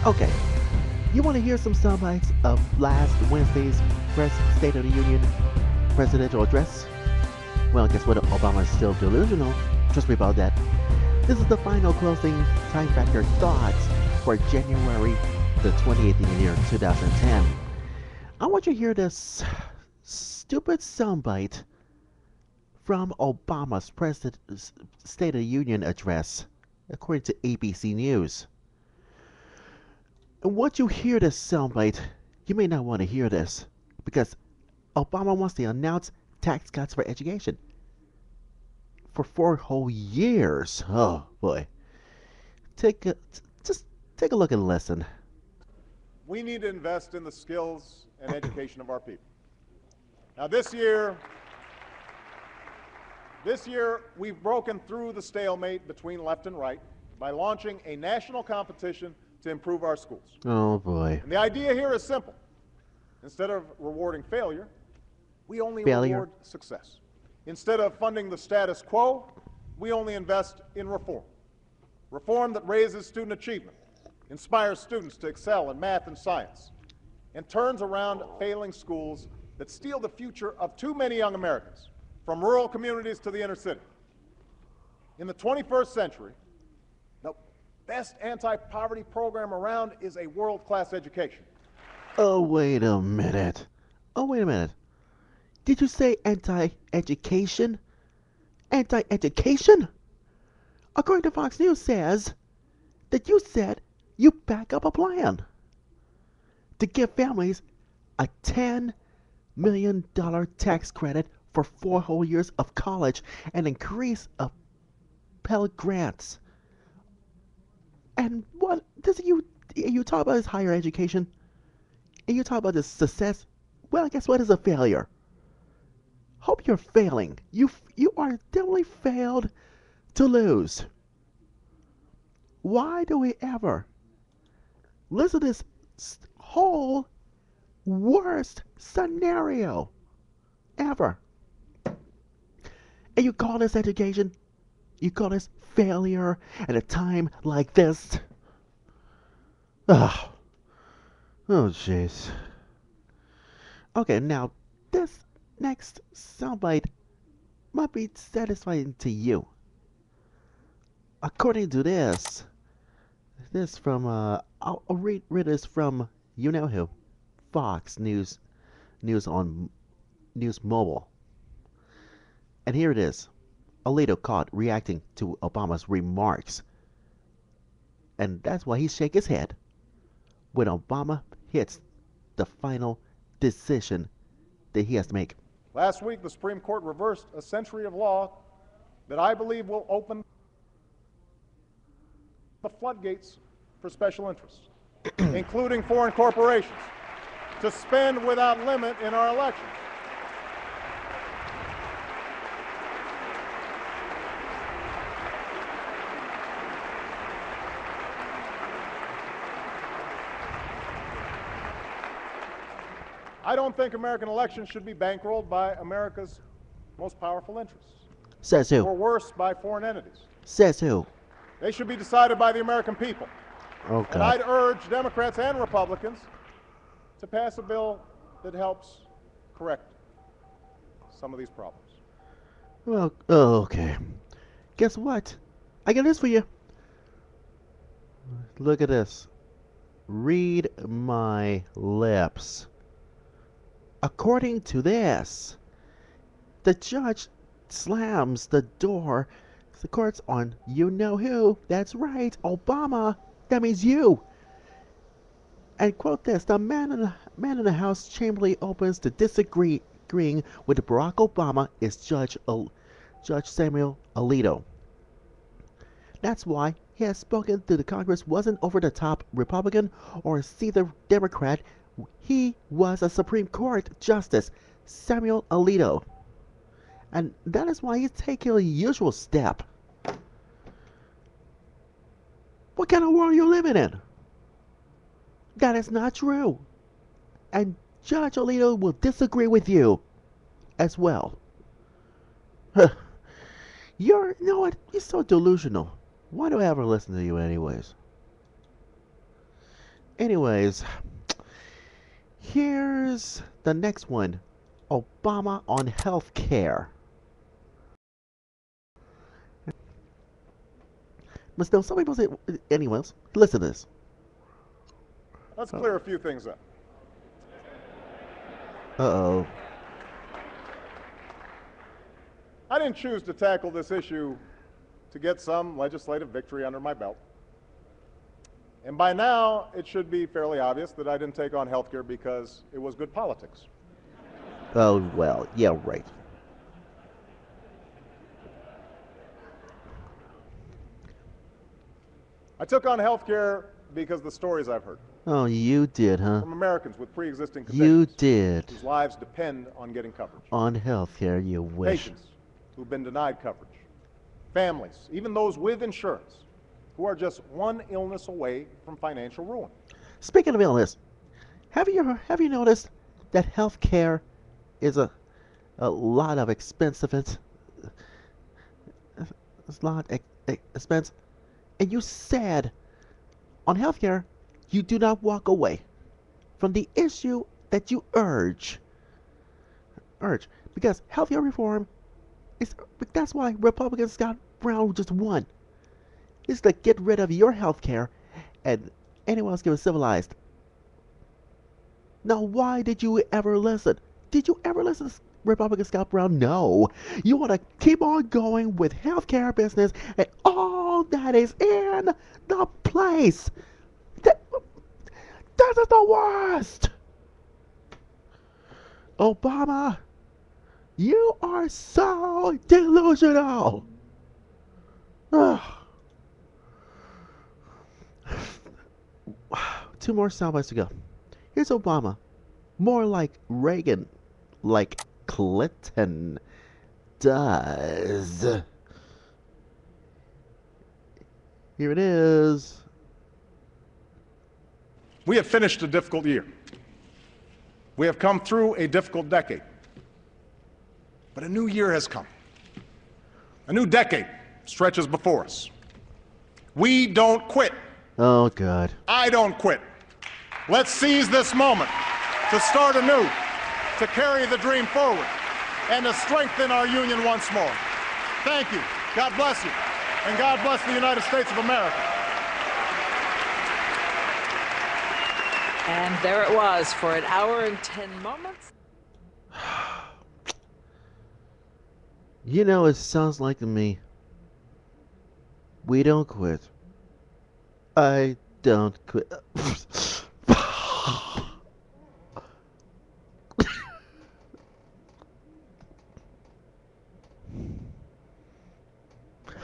Okay, you want to hear some sound bites of last Wednesday's State of the Union presidential address? Well, guess what? Obama's still delusional. Trust me about that. This is the final closing time factor thoughts for January the 28th in the year 2010. I want you to hear this stupid soundbite from Obama's State of the Union address, according to ABC News. And once you hear this soundbite, you may not want to hear this because Obama wants to announce tax cuts for education for 4 whole years. Oh boy! Just take a look and listen. We need to invest in the skills and education of our people. Now, this year, we've broken through the stalemate between left and right by launching a national competition to improve our schools. Oh boy. And the idea here is simple. Instead of rewarding failure, we only reward success. Instead of funding the status quo, we only invest in reform. Reform that raises student achievement, inspires students to excel in math and science, and turns around failing schools that steal the future of too many young Americans, from rural communities to the inner city. In the 21st century, the best anti-poverty program around is a world-class education. Oh, wait a minute. Did you say anti-education? Anti-education? According to Fox News says that you said you back up a plan to give families a $10 million tax credit for 4 whole years of college and increase of Pell Grants. And what does you talk about is higher education? And you talk about this success? Well, guess what is a failure? Hope you're failing. You are definitely failed to lose. Why do we ever listen to this whole worst scenario ever? And you call this education? You call this failure at a time like this? Oh, jeez. Okay, now this next soundbite might be satisfying to you. According to this from I'll read this from you know who, Fox News on News Mobile. And here it is. Alito caught reacting to Obama's remarks. And that's why he shake his head when Obama hits the final decision that he has to make. Last week, the Supreme Court reversed a century of law that I believe will open the floodgates for special interests, including foreign corporations, to spend without limit in our elections. I don't think American elections should be bankrolled by America's most powerful interests. Says who? Or worse, by foreign entities. Says who? They should be decided by the American people. Oh, and I'd urge Democrats and Republicans to pass a bill that helps correct some of these problems. Well, okay. Guess what? I got this for you. Look at this. Read my lips. According to this, the judge slams the door. The court's on you know who. That's right, Obama. That means you. And quote this: the man in the House chamberlain opens to disagreeing with Barack Obama is Judge Samuel Alito. That's why he has spoken to the Congress wasn't over the top Republican or either Democrat. He was a Supreme Court Justice, Samuel Alito. And that is why he's taking a usual step. What kind of world are you living in? That is not true. And Judge Alito will disagree with you as well. You know what? You're so delusional. Why do I ever listen to you anyways? Anyways, here's the next one. Obama on health care. But still, some people say, anyways, listen to this. Let's clear a few things up. Uh-oh. I didn't choose to tackle this issue to get some legislative victory under my belt. And by now, it should be fairly obvious that I didn't take on health care because it was good politics. Oh, well, yeah, right. I took on health care because of the stories I've heard. Oh, you did, huh? From Americans with pre-existing conditions. You did. Whose lives depend on getting coverage. On health care, you wish. Patients who've been denied coverage. Families, even those with insurance, who are just one illness away from financial ruin. Speaking of illness, have you noticed that health care is a lot of expensive? It's a lot expense, and you said on health care you do not walk away from the issue that you urge because healthcare reform is, that's why Republican Scott Brown just won. Is to get rid of your health care and anyone else get civilized. Now, why did you ever listen? Did you ever listen to Republican Scott Brown? No. You want to keep on going with healthcare business and all that is in the place. This is the worst. Obama, you are so delusional. Ugh. Two more soundbites to go. Here's Obama. More like Reagan. Like Clinton does. Here it is. We have finished a difficult year. We have come through a difficult decade. But a new year has come. A new decade stretches before us. We don't quit. Oh, God. I don't quit. Let's seize this moment to start anew, to carry the dream forward, and to strengthen our union once more. Thank you. God bless you. And God bless the United States of America. And there it was for an hour and 10 moments. You know, it sounds like to me. We don't quit. I don't quit.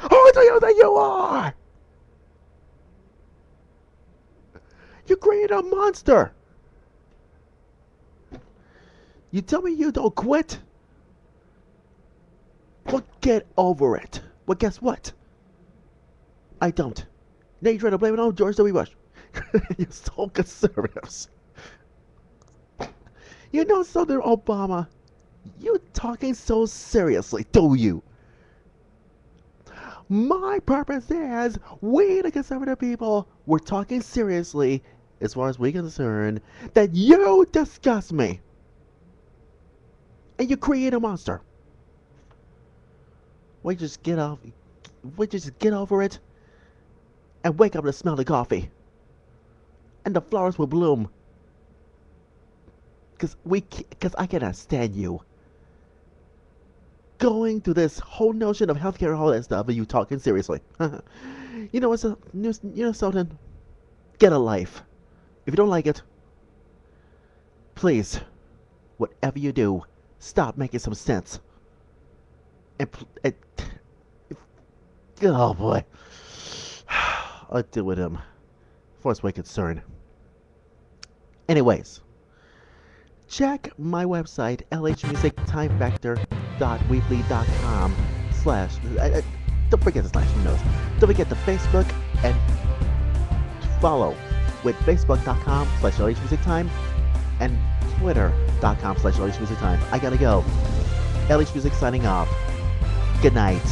Who do you think you are? You created a monster. You tell me you don't quit? Well, get over it. Well, guess what? I don't. Now you're trying to blame it on George W. Bush. You're so conservatives. You know something, Obama? You're talking so seriously, do you? My purpose is, we the conservative people, we're talking seriously, as far as we're concerned, that you disgust me. And you create a monster. We just get over it and wake up to smell the coffee. And the flowers will bloom. Cause I cannot stand you. Going through this whole notion of healthcare and all that stuff, and you talking seriously. You know what's you know something? Get a life. If you don't like it, please, whatever you do, stop making some sense. And oh boy, I'll deal with him. As far as we're concerned. Anyways, check my website, LHMusic, TimeFactor.weebly.com/ don't forget the slash notes. Don't forget the Facebook and follow with Facebook.com/LHMusicTime and Twitter.com/LHMusicTime. I gotta go. LH Music signing off. Good night.